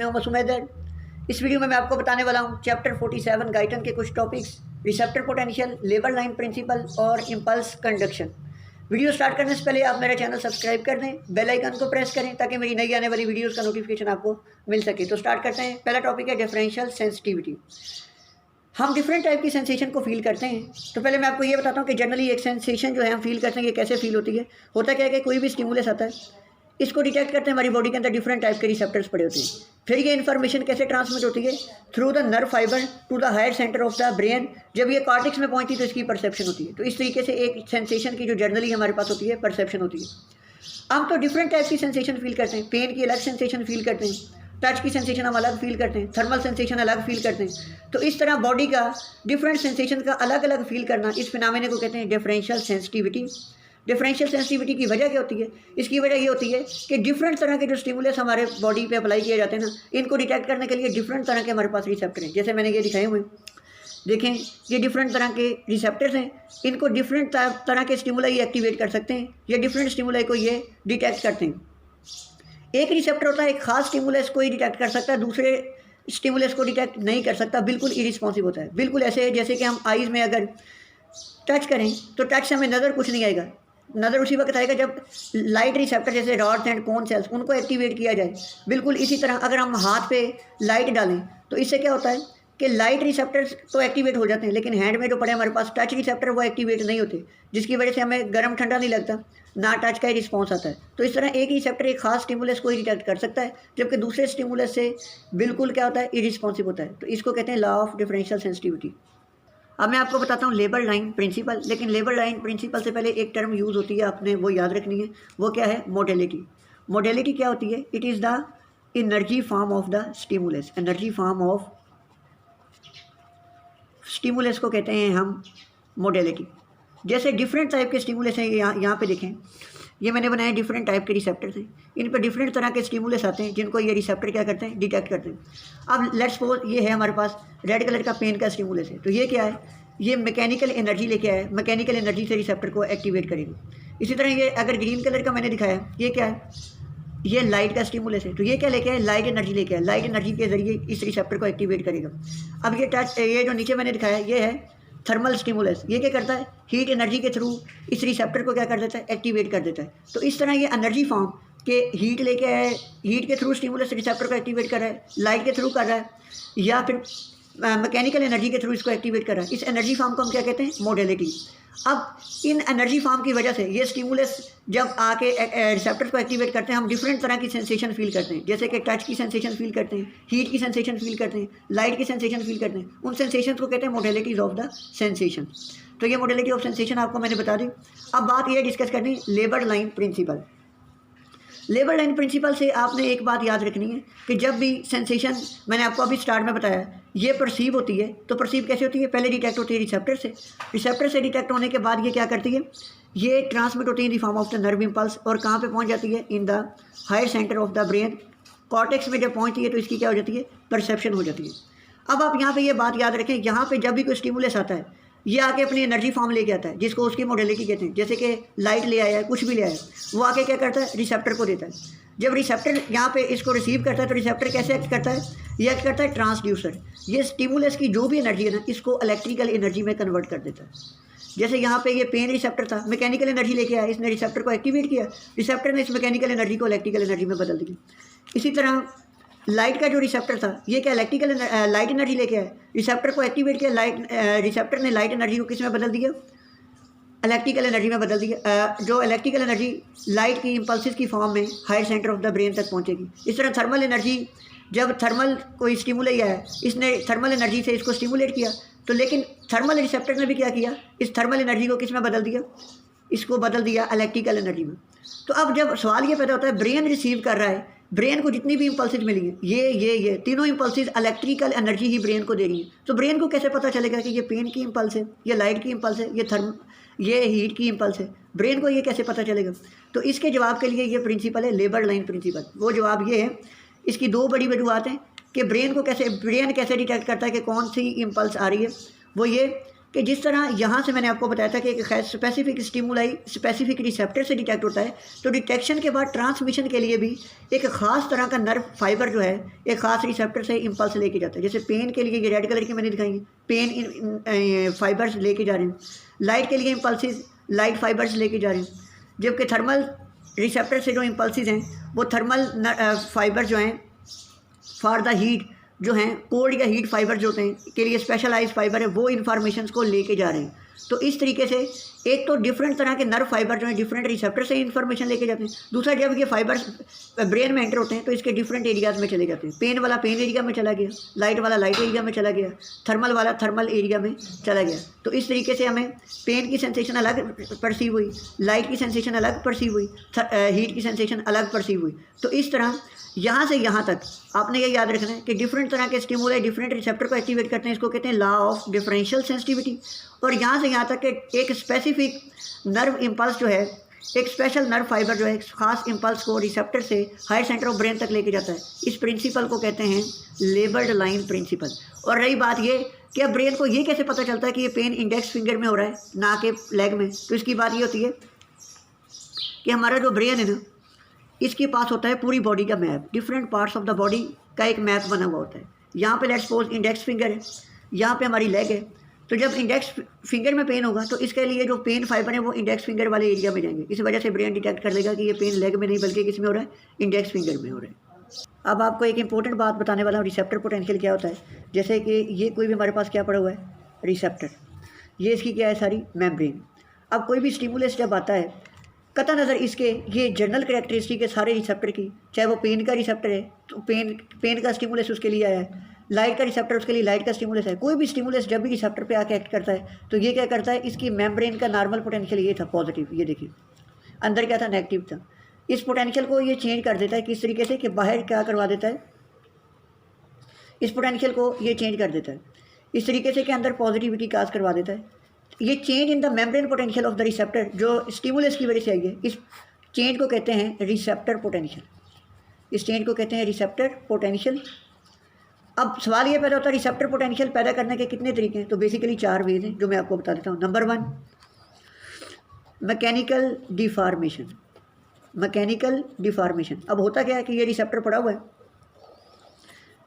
मैं हूं मासूम हैदर। इस वीडियो में मैं आपको बताने वाला हूं चैप्टर 47 गाइटन के कुछ topics, receptor potential, labelled line principle और इम्पल्स कंडक्शन। वीडियो स्टार्ट करने से पहले आप मेरा चैनल सब्सक्राइब कर दें, बेल आइकन को प्रेस करें ताकि मेरी नई आने वाली वीडियोस का नोटिफिकेशन आपको मिल सके। तो स्टार्ट करते हैं। पहला टॉपिक है डिफरेंशियल सेंसिटिविटी। हम डिफरेंट टाइप की सेंसेशन को फील करते हैं। तो पहले मैं आपको ये बताता हूँ कि जनरली एक सेंसेशन जो है हम फील करते हैं ये कैसे फील होती है। होता क्या है कि कोई भी स्टिमुलस आता है, इसको डिटेक्ट करते हैं, हमारी बॉडी के अंदर डिफरेंट टाइप के रिसेप्टर्स पड़े होते हैं। फिर ये इन्फॉर्मेशन कैसे ट्रांसमिट होती है? Through the nerve fibre to the higher centre of the brain. जब ये कॉर्टेक्स में पहुंचती है तो इसकी परसेप्शन होती है। तो इस तरीके से एक सेंसेशन की जो जनरली हमारे पास होती है परसेप्शन होती है। हम तो डिफरेंट टाइप की सेंसेशन फील करते हैं। पेन की अलग सेंसेशन फील करते हैं, टच की सेंसेशन हम अलग फील करते हैं, थर्मल सेंसेशन अलग फील करते हैं। तो इस तरह बॉडी का डिफरेंट सेंसेशन का अलग अलग फील करना, इस फिनोमेना को कहते हैं डिफरेंशियल सेंसिटिविटी। डिफरेंशियल सेंसिटिविटी की वजह क्या होती है? इसकी वजह ये होती है कि डिफरेंट तरह के जो स्टिमुलस हमारे बॉडी पे अप्लाई किए जाते हैं ना, इनको डिटेक्ट करने के लिए डिफरेंट तरह के हमारे पास रिसेप्टर हैं। जैसे मैंने ये दिखाए हुए, देखें ये डिफरेंट तरह के रिसेप्टर्स हैं। इनको डिफरेंट तरह के स्टिमुलाई एक्टिवेट कर सकते हैं, या डिफरेंट स्टिमुलाई को ये डिटेक्ट करते हैं। एक रिसेप्टर होता है, एक खास स्टिमुलस को ही डिटेक्ट कर सकता है, दूसरे स्टिमुलस को डिटेक्ट नहीं कर सकता, बिल्कुल इरिस्पॉन्सिव होता है। बिल्कुल ऐसे है जैसे कि हम आइज़ में अगर टच करें तो टच से हमें नज़र कुछ नहीं आएगा। नज़र उसी वक्त आएगा जब लाइट रिसेप्टर जैसे रॉड्स एंड कोन सेल्स उनको एक्टिवेट किया जाए। बिल्कुल इसी तरह अगर हम हाथ पे लाइट डालें तो इससे क्या होता है कि लाइट रिसेप्टर्स तो एक्टिवेट हो जाते हैं, लेकिन हैंड में जो पड़े हमारे पास टच रिसेप्टर वो एक्टिवेट नहीं होते, जिसकी वजह से हमें गर्म ठंडा नहीं लगता, ना टच का ही रिस्पॉन्स आता है। तो इस तरह एक रिसेप्टर एक खास स्टिमुलस को ही डिटेक्ट कर सकता है, जबकि दूसरे स्टिमुलस से बिल्कुल क्या होता है, इरिस्पॉन्सिव होता है। तो इसको कहते हैं लॉ ऑफ डिफरेंशियल सेंसिटिविटी। अब मैं आपको बताता हूँ लेबर लाइन प्रिंसिपल। लेकिन लेबर लाइन प्रिंसिपल से पहले एक टर्म यूज़ होती है, आपने वो याद रखनी है। वो क्या है? मोडेलिटी। मोडेलिटी क्या होती है? It is the energy form of the stimulus. Energy form of stimulus को कहते हैं हम मोडेलिटी। जैसे डिफरेंट टाइप के स्टिमुलस हैं, यहाँ पे देखें, ये मैंने बनाए डिफरेंट टाइप के रिसेप्टर्स हैं। इन पर डिफरेंट तरह के स्टिमुलस आते हैं जिनको ये रिसेप्टर क्या करते हैं, डिटेक्ट करते हैं। अब लेट्स सपोज ये है हमारे पास रेड कलर का पेन का स्टिमुलस है। तो ये क्या है? ये मैकेनिकल एनर्जी लेके आया है, मैकेनिकल एनर्जी से रिसेप्टर को एक्टिवेट करेगा। इसी तरह ये अगर ग्रीन कलर का मैंने दिखाया, ये क्या है? ये लाइट का स्टिमुलस है। तो ये क्या लेके आए? लाइट एनर्जी लेके आए। लाइट एनर्जी के जरिए इस रिसेप्टर को एक्टिवेट करेगा। अब ये टच, ये जो नीचे मैंने दिखाया ये है थर्मल स्टिमुलस। ये क्या करता है? हीट एनर्जी के थ्रू इस रिसेप्टर को क्या कर देता है, एक्टिवेट कर देता है। तो इस तरह ये एनर्जी फॉर्म के हीट लेके आए, हीट के थ्रू स्टिमुलस रिसेप्टर को एक्टिवेट कर रहा है, लाइट के थ्रू कर रहा है, या फिर मैकेनिकल एनर्जी के थ्रू इसको एक्टिवेट कर रहा है। इस एनर्जी फॉर्म को हम क्या कहते हैं? मोडेलिटी। अब इन एनर्जी फॉर्म की वजह से ये स्टिमुलस जब आके रिसेप्टर्स को एक्टिवेट करते हैं, हम डिफरेंट तरह की सेंसेशन फील करते हैं। जैसे कि टच की सेंसेशन फील करते हैं, हीट की सेंसेशन फील करते हैं, लाइट की सेंसेशन फील करते हैं। उन सेंसेशन को कहते हैं मोडेलिटीज ऑफ द सेंसेशन। तो ये मोडेलिटी ऑफ सेंसेशन आपको मैंने बता दी। अब बात ये डिस्कस करनी labelled line principle. Labelled line principle से आपने एक बात याद रखनी है कि जब भी सेंसेशन, मैंने आपको अभी स्टार्ट में बताया, ये परसीव होती है। तो परसीव कैसे होती है? पहले डिटेक्ट होती है रिसेप्टर से। रिसेप्टर से डिटेक्ट होने के बाद ये क्या करती है? ये ट्रांसमिट होती है in the form of the nerve impulse. और कहाँ पे पहुंच जाती है? In the higher centre of the brain. Cortex में जब पहुंचती है तो इसकी क्या हो जाती है? परसेप्शन हो जाती है। अब आप यहाँ पे ये बात याद रखें, यहाँ पे जब भी कोई स्टिमुलस आता है ये आके अपनी एनर्जी फॉर्म लेके आता है, जिसको उसकी मोडेलिटी कहते हैं। जैसे कि लाइट ले आया है, कुछ भी ले आया है, वो आके क्या करता है? रिसेप्टर को देता है। जब रिसेप्टर यहाँ पे इसको रिसीव करता है तो रिसेप्टर कैसे एक्ट करता है? ये एक्ट करता है ट्रांसड्यूसर। ये स्टिमुलस की जो भी एनर्जी है ना, इसको इलेक्ट्रिकल एनर्जी में कन्वर्ट कर देता है। जैसे यहाँ पे ये पेन रिसेप्टर था, मैकेनिकल एनर्जी लेके आया, इसने रिसेप्टर को एक्टिवेट किया, रिसेप्टर ने इस मैकेनिकल एनर्जी को इलेक्ट्रिकल एनर्जी में बदल दी। इसी तरह लाइट का जो रिसेप्टर था, ये क्या इलेक्ट्रिकल लाइट एनर्जी लेके आया, रिसेप्टर को एक्टिवेट किया, रिसेप्टर ने लाइट एनर्जी को किस में बदल दिया? इलेक्ट्रिकल एनर्जी में बदल दिया। जो इलेक्ट्रिकल एनर्जी लाइट की इम्पल्सिस की फॉर्म में higher centre of the brain तक पहुंचेगी। इस तरह थर्मल एनर्जी, जब थर्मल कोई स्टिमुलस आया है, इसने थर्मल एनर्जी से इसको स्टिमुलेट किया, तो लेकिन थर्मल रिसेप्टर ने भी क्या किया? इस थर्मल एनर्जी को किस में बदल दिया? इसको बदल दिया इलेक्ट्रिकल एनर्जी में। तो अब जब सवाल ये पैदा होता है, ब्रेन रिसीव कर रहा है, ब्रेन को जितनी भी इम्पल्सिस मिली हैं, ये तीनों इम्पल्सिस इलेक्ट्रिकल एनर्जी ही ब्रेन को दे रही है। तो ब्रेन को कैसे पता चलेगा कि ये पेन की इम्पल्स है, ये लाइट की इम्पल्स है, ये हीट की इम्पल्स है? ब्रेन को ये कैसे पता चलेगा? तो इसके जवाब के लिए ये प्रिंसिपल है लेबर लाइन प्रिंसिपल। वो जवाब ये है, इसकी दो बड़ी वजूहत हैं कि ब्रेन कैसे डिटेक्ट करता है कि कौन सी इम्पल्स आ रही है। वो ये कि जिस तरह यहाँ से मैंने आपको बताया था कि एक खैर स्पेसिफिक स्टिमुलाई स्पेसिफिक रिसेप्टर से डिटेक्ट होता है, तो डिटेक्शन के बाद ट्रांसमिशन के लिए भी एक ख़ास तरह का नर्व फाइबर जो है एक ख़ास रिसेप्टर से इम्पल्स लेके जाता है। जैसे पेन के लिए ये रेड कलर की मैंने दिखाई, पेन फाइबर्स लेके जा रहे हैं, लाइट के लिए इम्पल्सिस लाइट फाइबर्स लेके जा रहे हैं, जबकि थर्मल रिसेप्टर से जो इम्पल्सिस हैं वो थर्मल फाइबर जो हैं फॉर द हीट जो हैं कोल्ड या हीट फाइबर जो होते हैं के लिए स्पेशलाइज फाइबर है, वो इन्फॉर्मेशन को लेके जा रहे हैं। तो इस तरीके से एक तो डिफरेंट तरह के नर्व फाइबर जो हैं डिफरेंट रिसेप्टर से इन्फॉर्मेशन लेके जाते हैं। दूसरा, जब ये फाइबर्स ब्रेन में एंटर होते हैं तो इसके डिफरेंट एरियाज़ में चले जाते हैं। पेन वाला पेन एरिया में चला गया, लाइट वाला लाइट एरिया में चला गया, थर्मल वाला थर्मल एरिया में चला गया। तो इस तरीके से हमें पेन की सेंसेशन अलग परसीव हुई, लाइट की सेंसेशन अलग परसीव हुई, हीट की सेंसेशन अलग परसीव हुई। तो इस तरह यहाँ से यहाँ तक आपने ये याद रखना है कि डिफरेंट तरह के स्टिमुले डिफरेंट रिसेप्टर को एक्टिवेट करते हैं, इसको कहते हैं लॉ ऑफ डिफरेंशियल सेंसिटिविटी। और यहाँ से यहाँ तक कि एक स्पेसिफिक नर्व इम्पल्स जो है, एक स्पेशल नर्व फाइबर जो है एक खास इम्पल्स को रिसेप्टर से हायर सेंटर ऑफ ब्रेन तक लेके जाता है। इस प्रिंसिपल को कहते हैं लेबल्ड लाइन प्रिंसिपल। और रही बात ये कि अब ब्रेन को ये कैसे पता चलता है कि ये पेन इंडेक्स फिंगर में हो रहा है ना कि लेग में, तो इसकी बात ये होती है कि हमारा जो ब्रेन है ना, इसके पास होता है पूरी बॉडी का map, different parts of the body का एक मैप बना हुआ होता है। यहाँ पे लेट्स सपोज इंडेक्स फिंगर है, यहाँ पे हमारी लेग है। तो जब इंडेक्स फिंगर में पेन होगा तो इसके लिए जो पेन फाइबर है वो इंडेक्स फिंगर वाले एरिया में जाएंगे। इस वजह से ब्रेन डिटेक्ट कर लेगा कि ये पेन लेग में नहीं बल्कि किस में हो रहा है, इंडेक्स फिंगर में हो रहा है। अब आपको एक इंपॉर्टेंट बात बताने वाला हूँ, रिसेप्टर पोटेंशियल क्या होता है। जैसे कि ये कोई भी हमारे पास क्या पड़ा हुआ है, रिसेप्टर, ये इसकी क्या है सारी मेम्ब्रेन। अब कोई भी स्टिमुलस जब आता है, कता नज़र इसके ये जनरल कैरेक्टरिस्टिक है सारे रिसेप्टर की, चाहे वो पेन का रिसेप्टर है तो पेन का स्टिमुलस उसके लिए आया है, लाइट का रिसेप्टर उसके लिए लाइट का स्टिमुलस है। कोई भी स्टिमुलस जब भी रिसेप्टर पे आके एक्ट करता है तो ये क्या करता है, इसकी मेम्ब्रेन का नॉर्मल पोटेंशियल ये था पॉजिटिव, ये देखिए अंदर क्या था, नेगेटिव था। इस पोटेंशियल को ये चेंज कर देता है किस तरीके से कि बाहर क्या करवा देता है, इस पोटेंशियल को ये चेंज कर देता है इस तरीके से कि अंदर पॉजिटिविटी काज करवा देता है। ये change in the membrane potential of the receptor जो स्टिमुलस की वजह से आई है, इस चेंज को कहते हैं रिसेप्टर पोटेंशियल। इस चेंज को कहते हैं रिसेप्टर पोटेंशियल। अब सवाल ये पैदा होता है रिसेप्टर पोटेंशियल पैदा करने के कितने तरीके हैं, तो बेसिकली 4 वेज हैं जो मैं आपको बता देता हूँ। Number 1 mechanical deformation. Mechanical deformation, अब होता क्या है कि ये रिसेप्टर पड़ा हुआ है,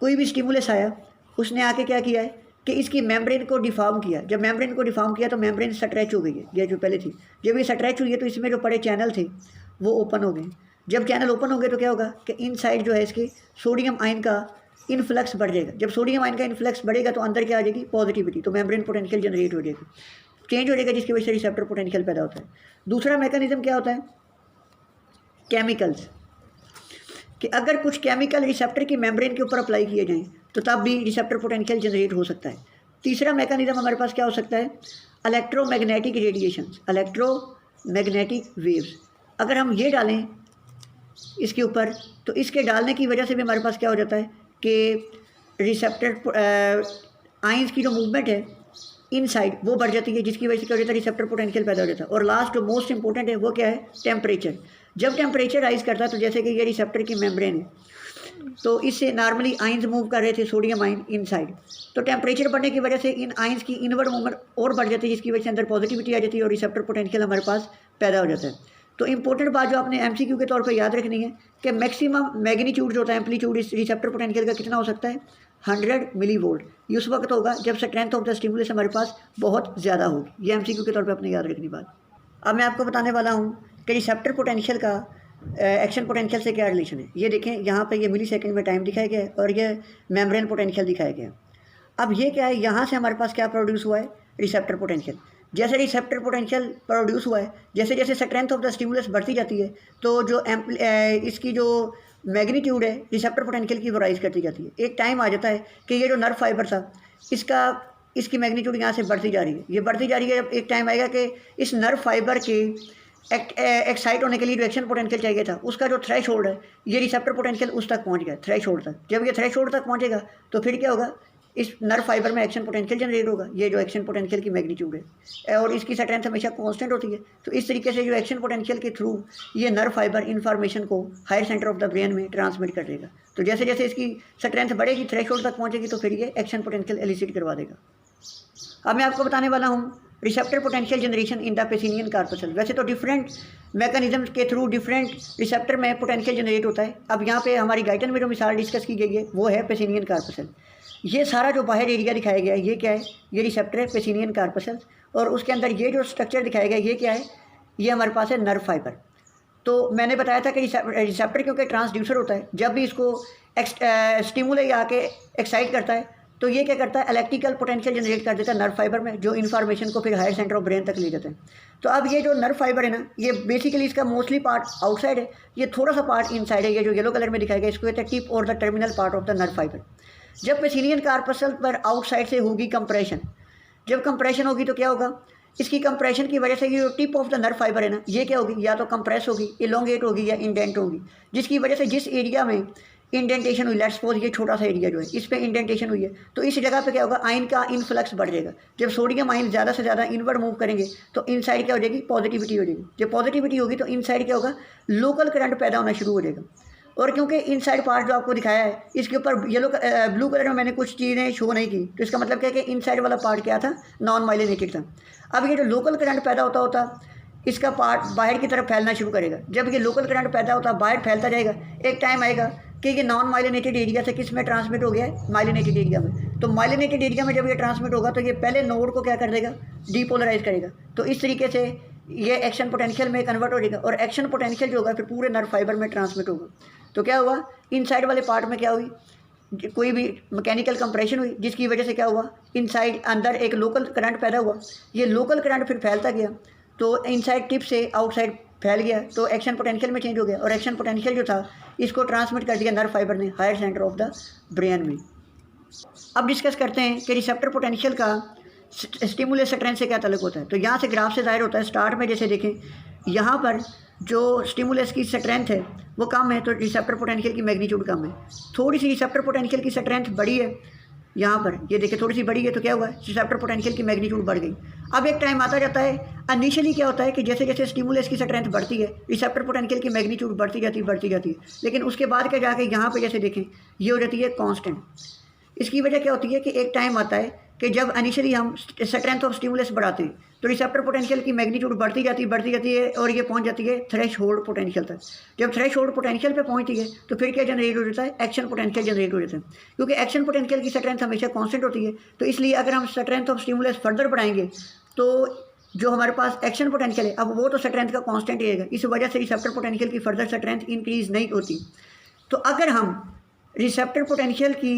कोई भी स्टिमुलस आया, उसने आके क्या किया है कि इसकी मेम्ब्रेन को डिफॉर्म किया। जब मेम्ब्रेन को डिफॉर्म किया तो मेम्ब्रेन स्ट्रेच हो गई है, ये जो पहले थी। जब ये स्ट्रेच हुई है तो इसमें जो पड़े चैनल थे वो ओपन हो गए। जब चैनल ओपन हो गए तो क्या होगा कि इनसाइड जो है इसके सोडियम आयन का इनफ्लक्स बढ़ जाएगा। जब सोडियम आयन का इनफ्लक्स बढ़ेगा तो अंदर क्या आ जाएगी, पॉजिटिविटी, तो मेम्ब्रेन पोटेंशियल जनरेट हो जाएगी, चेंज हो जाएगा, जिसकी वजह से रिसेप्टर पोटेंशियल पैदा होता है। दूसरा मैकेनिज्म क्या होता है, केमिकल्स, कि अगर कुछ केमिकल रिसेप्टर की मेम्ब्रेन के ऊपर अप्लाई किए जाएँ तो तब भी रिसेप्टर पोटेंशियल जनरेट हो सकता है। तीसरा मैकेनिज्म हमारे पास क्या हो सकता है, इलेक्ट्रोमैग्नेटिक रेडिएशंस, इलेक्ट्रोमैग्नेटिक वेव्स। अगर हम ये डालें इसके ऊपर तो इसके डालने की वजह से भी हमारे पास क्या हो जाता है कि रिसेप्टर आयंस की जो मूवमेंट है इनसाइड वो बढ़ जाती है, जिसकी वजह से क्या हो जाता है, रिसेप्टर पोटेंशियल पैदा हो जाता है। और लास्ट जो मोस्ट इंपॉर्टेंट है वो क्या है, टेम्परेचर। जब टेम्परेचर राइज करता है तो जैसे कि ये रिसेप्टर की मेम्ब्रेन है तो इससे नॉर्मली आयंस मूव कर रहे थे, सोडियम आयन इनसाइड, तो टेम्परेचर बढ़ने की वजह से इन आयंस की इनवर्ड मूवमेंट और बढ़ जाती है, जिसकी वजह से अंदर पॉजिटिविटी आ जाती है और रिसेप्टर पोटेंशियल हमारे पास पैदा हो जाता है। तो इंपॉर्टेंट बात जो आपने MCQ के तौर पर याद रखनी है कि मैक्सिमम मैग्नीट्यूड जो होता है, एम्पलीट्यूड इस रिसेप्टर पोटेंशियल का कितना हो सकता है, 100 मिलीवोल्ट। ये उस वक्त होगा जब स्ट्रेंथ ऑफ द स्टिमुलस हमारे पास बहुत ज़्यादा होगी। ये MCQ के तौर पर अपने याद रखनी बात। अब मैं आपको बताने वाला हूँ कि रिसेप्टर पोटेंशियल का एक्शन पोटेंशियल से क्या रिलेशन है। ये देखें यहाँ पे ये मिली सेकेंड में टाइम दिखाया गया है और ये मेम्ब्रेन पोटेंशियल दिखाया गया है। अब ये क्या है, यहाँ से हमारे पास क्या प्रोड्यूस हुआ है, रिसेप्टर पोटेंशियल। जैसे रिसेप्टर पोटेंशियल प्रोड्यूस हुआ है, जैसे जैसे स्ट्रेंथ ऑफ द स्टिमुलस बढ़ती जाती है तो जो इसकी जो मैग्नीट्यूड है रिसेप्टर पोटेंशियल की वो राइज करती जाती है। एक टाइम आ जाता है कि ये जो नर्व फाइबर था इसकी मैग्नीट्यूड यहाँ से बढ़ती जा रही है, ये बढ़ती जा रही है। एक टाइम आएगा कि इस नर्व फाइबर के एक्साइट होने के लिए जो एक्शन पोटेंशियल चाहिए था उसका जो थ्रेश होल्ड है, ये रिसेप्टर पोटेंशियल उस तक पहुँच गया, थ्रेश होल्ड तक। जब ये थ्रेश होल्ड तक पहुँचेगा तो फिर क्या होगा, इस नर्व फाइबर में एक्शन पोटेंशियल जनरेट होगा, ये जो एक्शन पोटेंशियल की मैग्नीट्यूड है, और इसकी स्ट्रेंथ हमेशा कांस्टेंट होती है। तो इस तरीके से जो एक्शन पोटेंशियल के थ्रू ये नर्व फाइबर इन्फॉर्मेशन को higher centre of the brain में ट्रांसमिट कर देगा। तो जैसे जैसे इसकी स्ट्रेंथ बढ़ेगी, थ्रेशोल्ड तक पहुंचेगी, तो फिर ये एक्शन पोटेंशियल एलिसिट करवा देगा। अब मैं आपको बताने वाला हूँ receptor potential generation in the Pacinian corpuscle. वैसे तो डिफरेंट मैकेनिज्म के थ्रू डिफरेंट रिसेप्टर में पोटेंशियल जनरेट होता है। अब यहाँ पे हमारी गाइटन में जो मिसाल डिस्कस की गई है वो है पेसिनियन कार्पसल। ये सारा जो बाहर एरिया दिखाया गया है ये क्या है, ये रिसेप्टर है पेसिनियन कार्पसल, और उसके अंदर ये जो स्ट्रक्चर दिखाया गया है ये क्या है, ये हमारे पास है नर्व फाइबर। तो मैंने बताया था कि रिसेप्टर क्योंकि ट्रांसड्यूसर होता है, जब भी इसको स्टिमुले आके एक्साइट करता है तो ये क्या करता है, इलेक्ट्रिकल पोटेंशियल जनरेट कर देता है नर्व फाइबर में, जो इन्फॉर्मेशन को फिर हायर सेंटर ऑफ ब्रेन तक ले जाते हैं। तो अब ये जो नर्व फाइबर है ना, ये बेसिकली इसका मोस्टली पार्ट आउटसाइड है, ये थोड़ा सा पार्ट इनसाइड है। ये जो येलो कलर में दिखाया गया इसको कहते हैं टिप और the terminal part of the nerve fibre. जब पेसिनियन कार्पसल पर आउटसाइड से होगी कंप्रेशन, जब कंप्रेशन होगी तो क्या होगा, इसकी कंप्रेशन की वजह से ये जो tip of the nerve fibre है ना, ये क्या होगी, या तो कंप्रेस होगी, इलोंगेट होगी या इंडेंट होगी, जिसकी वजह से जिस एरिया में इंडेंटेशन हुई, लेट्स सपोज ये छोटा सा एरिया जो है इस पर इंडेंटेशन हुई है, तो इस जगह पे क्या होगा, आयन का इनफ्लक्स बढ़ जाएगा। जब सोडियम आयन ज़्यादा से ज़्यादा इनवर्ड मूव करेंगे तो इनसाइड क्या हो जाएगी, पॉजिटिविटी हो जाएगी। जब पॉजिटिविटी होगी तो इनसाइड क्या होगा, लोकल करंट पैदा होना शुरू हो जाएगा। और क्योंकि इनसाइड पार्ट जो आपको दिखाया है इसके ऊपर ब्लू कलर में मैंने कुछ चीज़ें शो नहीं की, तो इसका मतलब क्या है कि इनसाइड वाला पार्ट क्या था, नॉन माइलिनेटेड था। अब ये जो लोकल करंट पैदा होता इसका पार्ट बाहर की तरफ फैलना शुरू करेगा। जब ये लोकल करंट पैदा होता बाहर फैलता जाएगा, एक टाइम आएगा कि ये नॉन माइलिनेटेड एरिया से किस में ट्रांसमिट हो गया है, माइलिनेटेड एरिया में। तो माइलिनेटेड एरिया में जब ये ट्रांसमिट होगा तो ये पहले नोड को क्या कर देगा, डीपोलराइज करेगा। तो इस तरीके से ये एक्शन पोटेंशियल में कन्वर्ट हो जाएगा, और एक्शन पोटेंशियल जो होगा फिर पूरे नर्व फाइबर में ट्रांसमिट होगा। तो क्या हुआ, इनसाइड वाले पार्ट में क्या हुई, कोई भी मैकेनिकल कंप्रेशन हुई, जिसकी वजह से क्या हुआ, इनसाइड अंदर एक लोकल करंट पैदा हुआ। ये लोकल करंट फिर फैलता गया, तो इनसाइड टिप से आउटसाइड फैल गया, तो एक्शन पोटेंशियल में चेंज हो गया, और एक्शन पोटेंशियल जो था इसको ट्रांसमिट कर दिया नर्व फाइबर ने higher centre of the brain में। अब डिस्कस करते हैं कि रिसेप्टर पोटेंशियल का स्टिमुलस स्ट्रेंथ से क्या ताल्लुक होता है। तो यहाँ से ग्राफ से जाहिर होता है, स्टार्ट में जैसे देखें यहाँ पर जो स्टिमुलस की स्ट्रेंथ है वो कम है, तो रिसेप्टर पोटेंशियल की मैग्नीट्यूड कम है। थोड़ी सी रिसेप्टर पोटेंशियल की स्ट्रेंथ बड़ी है, यहाँ पर ये देखिए थोड़ी सी बड़ी है, तो क्या हुआ, रिसेप्टर पोटेंशियल की मैग्नीट्यूड बढ़ गई। अब एक टाइम आता जाता है, इनिशियली क्या होता है कि जैसे जैसे स्टिमुलस की स्ट्रेंथ बढ़ती है रिसेप्टर पोटेंशियल की मैग्नीट्यूड बढ़ती जाती है, लेकिन उसके बाद क्या जाके यहाँ पे जैसे देखें ये हो जाती है कांस्टेंट। इसकी वजह क्या होती है कि एक टाइम आता है कि जब इनिशियली हम स्ट्रेंथ ऑफ स्टिमुलस बढ़ाते हैं तो रिसेप्टर पोटेंशियल की मैग्नीट्यूड बढ़ती जाती है और ये पहुंच जाती है थ्रेश होल्ड पोटेंशियल तक। जब थ्रेश होल्ड पोटेंशियल पे पहुंचती है तो फिर क्या जनरेट हो जाता है, एक्शन पोटेंशियल जनरेट हो जाता है। क्योंकि एक्शन पोटेंशियल की स्ट्रेंथ हमेशा कांस्टेंट होती है, तो इसलिए अगर हम स्ट्रेंथ ऑफ स्टिमुलस फर्दर बढ़ाएंगे तो जो हमारे पास एक्शन पोटेंशियल है अब वो तो स्ट्रेंथ का कांस्टेंट रहेगा, इस वजह से रिसेप्टर पोटेंशियल की फर्दर स्ट्रेंथ इंक्रीज़ नहीं होती। तो अगर हम रिसेप्टर पोटेंशियल की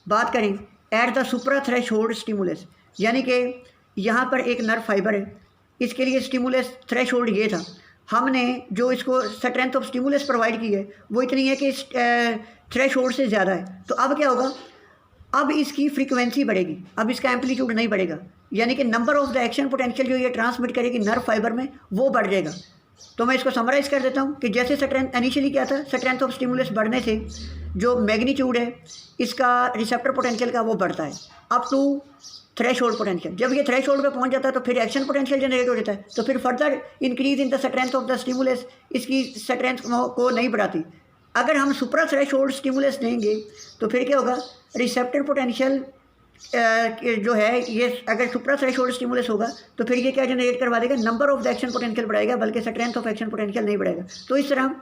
बात करें at the supra threshold stimulus, यानी कि यहाँ पर एक नर्व फाइबर है, इसके लिए स्टिमुलस थ्रेश होल्ड ये था, हमने जो इसको स्ट्रेंथ ऑफ स्टिमुलस प्रोवाइड की है वो इतनी है कि थ्रेश होल्ड से ज़्यादा है। तो अब क्या होगा, अब इसकी फ्रीक्वेंसी बढ़ेगी, अब इसका एम्पलीट्यूड नहीं बढ़ेगा, यानी कि number of the action potential जो ये ट्रांसमिट करेगी नर्व फाइबर में वो बढ़ जाएगा। तो मैं इसको समराइज़ कर देता हूँ कि जैसे स्ट्रेंथ इनिशियली क्या था, स्ट्रेंथ ऑफ स्टिमुलस बढ़ने से जो मैग्नीट्यूड है इसका रिसेप्टर पोटेंशियल का वो बढ़ता है up to threshold potential. जब ये थ्रेश होल्ड पर पहुँच जाता है तो फिर एक्शन पोटेंशियल जनरेट हो जाता है, तो फिर further increase in the strength of the stimulus इसकी स्ट्रेंथ को नहीं बढ़ाती। अगर हम सुप्रा थ्रेश होल्ड स्टिमुलस देंगे तो फिर क्या होगा, रिसेप्टर पोटेंशियल जो है ये अगर सुप्रा थ्रेश होल्ड स्टिमुलस होगा तो फिर ये क्या जनरेट करवा देगा, number of the action potential बढ़ाएगा, बल्कि स्ट्रेंथ ऑफ एक्शन पोटेंशियल नहीं बढ़ाएगा। तो इस तरह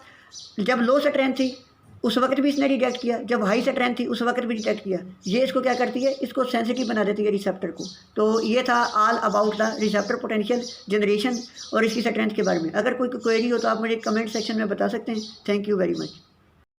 जब लो स्ट्रेंथ थी उस वक्त भी इसने डिटेक्ट किया, जब हाई स्ट्रेंथ थी उस वक्त भी डिटेक्ट किया। ये इसको क्या करती है, इसको सेंसिटिव बना देती है रिसेप्टर को। तो ये था all about the receptor potential generation और इसकी स्ट्रेंथ के बारे में। अगर कोई क्वेरी हो तो आप मुझे कमेंट सेक्शन में बता सकते हैं। Thank you very much.